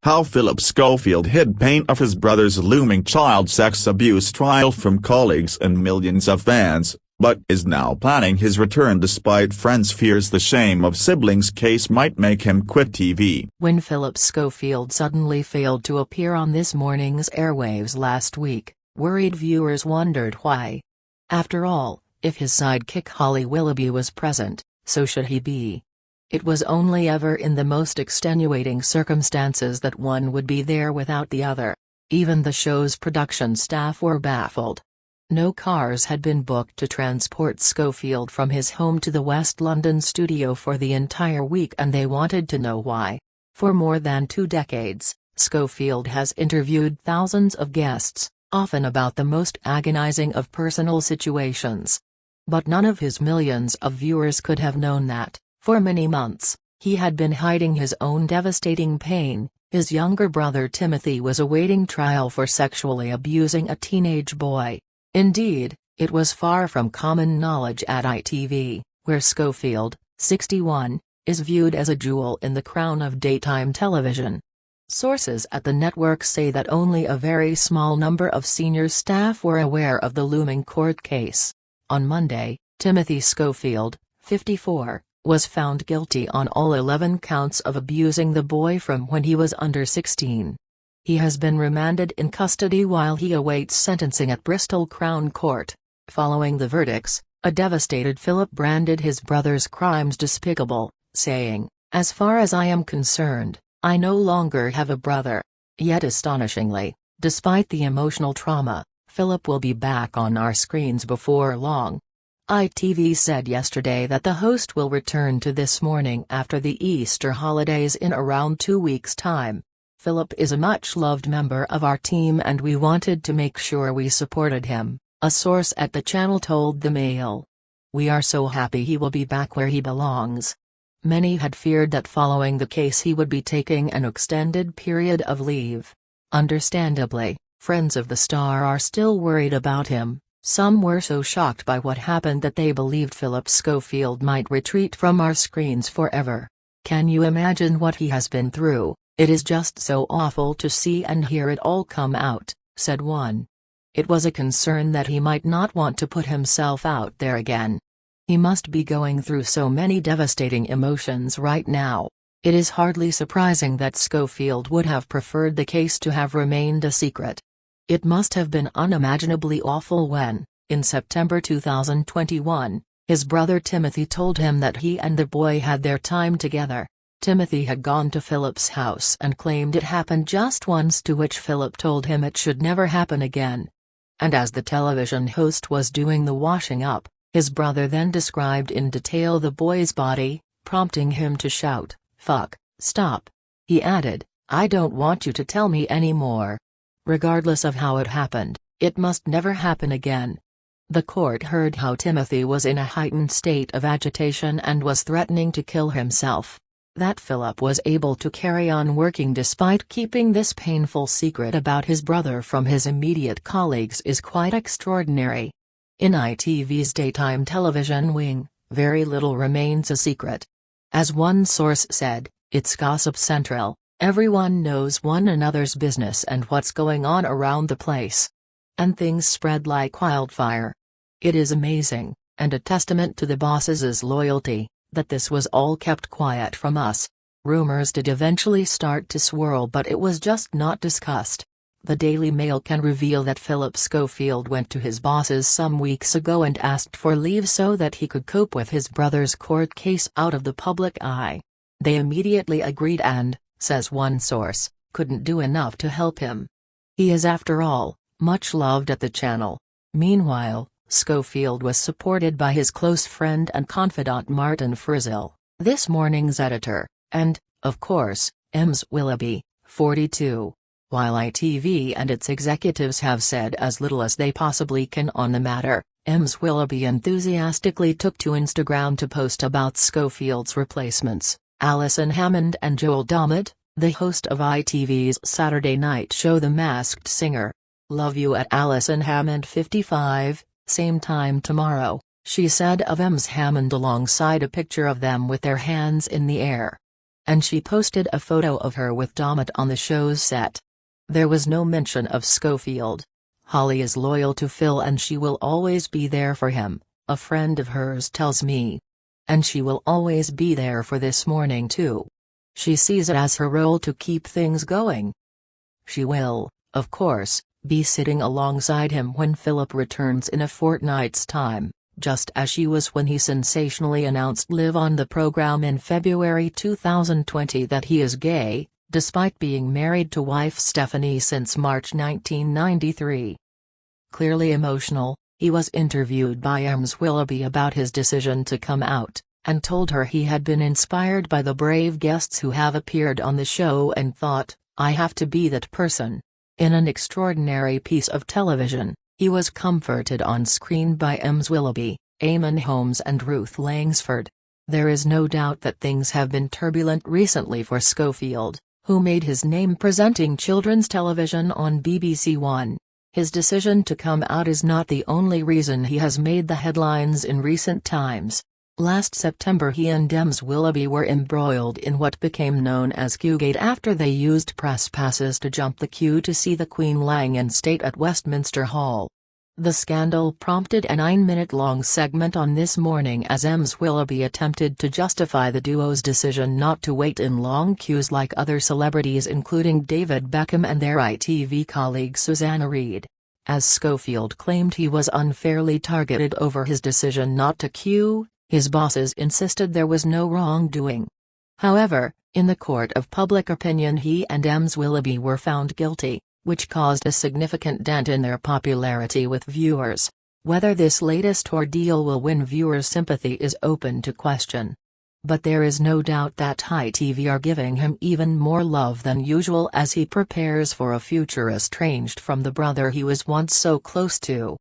how Phillip Schofield hid pain of his brother's looming child sex abuse trial from colleagues and millions of fans, but is now planning his return despite friends' fears the shame of siblings case might make him quit TV. When Phillip Schofield suddenly failed to appear on this morning's airwaves last week, worried viewers wondered why. After all, if his sidekick Holly Willoughby was present, so should he be. It was only ever in the most extenuating circumstances that one would be there without the other. Even the show's production staff were baffled. No cars had been booked to transport Schofield from his home to the West London studio for the entire week, and they wanted to know why. For more than 2 decades, Schofield has interviewed thousands of guests, often about the most agonizing of personal situations. But none of his millions of viewers could have known that, for many months, he had been hiding his own devastating pain. His younger brother Timothy was awaiting trial for sexually abusing a teenage boy. Indeed, it was far from common knowledge at ITV, where Schofield, 61, is viewed as a jewel in the crown of daytime television. Sources at the network say that only a very small number of senior staff were aware of the looming court case. On Monday, Timothy Schofield, 54, was found guilty on all 11 counts of abusing the boy from when he was under 16. He has been remanded in custody while he awaits sentencing at Bristol Crown Court. Following the verdicts, a devastated Phillip branded his brother's crimes despicable, saying, "As far as I am concerned, I no longer have a brother." Yet astonishingly, despite the emotional trauma, Phillip will be back on our screens before long. ITV said yesterday that the host will return to This Morning after the Easter holidays in around 2 weeks' time. "Phillip is a much-loved member of our team and we wanted to make sure we supported him," a source at the channel told the Mail. "We are so happy he will be back where he belongs." Many had feared that following the case he would be taking an extended period of leave. Understandably, friends of the star are still worried about him. Some were so shocked by what happened that they believed Phillip Schofield might retreat from our screens forever. "Can you imagine what he has been through? It is just so awful to see and hear it all come out," said one. It was a concern that he might not want to put himself out there again. "He must be going through so many devastating emotions right now. It is hardly surprising that Schofield would have preferred the case to have remained a secret. It must have been unimaginably awful when, in September 2021, his brother Timothy told him that he and the boy had their time together. Timothy had gone to Phillip's house and claimed it happened just once, to which Phillip told him it should never happen again. And as the television host was doing the washing up, his brother then described in detail the boy's body, prompting him to shout, "Fuck, stop." He added, "I don't want you to tell me anymore." Regardless of how it happened, it must never happen again. The court heard how Timothy was in a heightened state of agitation and was threatening to kill himself. That Phillip was able to carry on working despite keeping this painful secret about his brother from his immediate colleagues is quite extraordinary. In ITV's daytime television wing, very little remains a secret. As one source said, "It's gossip central. Everyone knows one another's business and what's going on around the place. And things spread like wildfire. It is amazing, and a testament to the bosses' loyalty, that this was all kept quiet from us. Rumors did eventually start to swirl, but it was just not discussed." The Daily Mail can reveal that Phillip Schofield went to his bosses some weeks ago and asked for leave so that he could cope with his brother's court case out of the public eye. They immediately agreed and, says one source, couldn't do enough to help him. He is, after all, much loved at the channel. Meanwhile, Schofield was supported by his close friend and confidant Martin Frizzell, This Morning's editor, and, of course, Ms. Willoughby, 42. While ITV and its executives have said as little as they possibly can on the matter, Ms. Willoughby enthusiastically took to Instagram to post about Schofield's replacements, Alison Hammond and Joel Dommett, the host of ITV's Saturday night show The Masked Singer. "Love you at Alison Hammond 55, same time tomorrow," she said of Ms. Hammond alongside a picture of them with their hands in the air. and she posted a photo of her with Domit on the show's set. There was no mention of Schofield. Holly is loyal to Phil and she will always be there for him, a friend of hers tells me. And she will always be there for this morning too. She sees it as her role to keep things going. She will, of course, be sitting alongside him when Philip returns in a fortnight's time, just as she was when he sensationally announced live on the program in February 2020 that he is gay, despite being married to wife Stephanie since March 1993. Clearly emotional, he was interviewed by Willoughby about his decision to come out, and told her he had been inspired by the brave guests who have appeared on the show and thought, I have to be that person. In an extraordinary piece of television, he was comforted on screen by Willoughby, Eamon Holmes and Ruth Langsford. There is no doubt that things have been turbulent recently for Schofield, who made his name presenting children's television on BBC One. His decision to come out is not the only reason he has made the headlines in recent times. Last September he and Willoughby were embroiled in what became known as Fugate after they used press passes to jump the queue to see the Queen lying in state at Westminster Hall. The scandal prompted a 9-minute-long segment on This Morning as Willoughby attempted to justify the duo's decision not to wait in long queues like other celebrities including David Beckham and their ITV colleague Susanna Reid. As Schofield claimed he was unfairly targeted over his decision not to queue, his bosses insisted there was no wrongdoing. However, in the court of public opinion he and Willoughby were found guilty, which caused a significant dent in their popularity with viewers. Whether this latest ordeal will win viewers' sympathy is open to question. But there is no doubt that ITV are giving him even more love than usual as he prepares for a future estranged from the brother he was once so close to.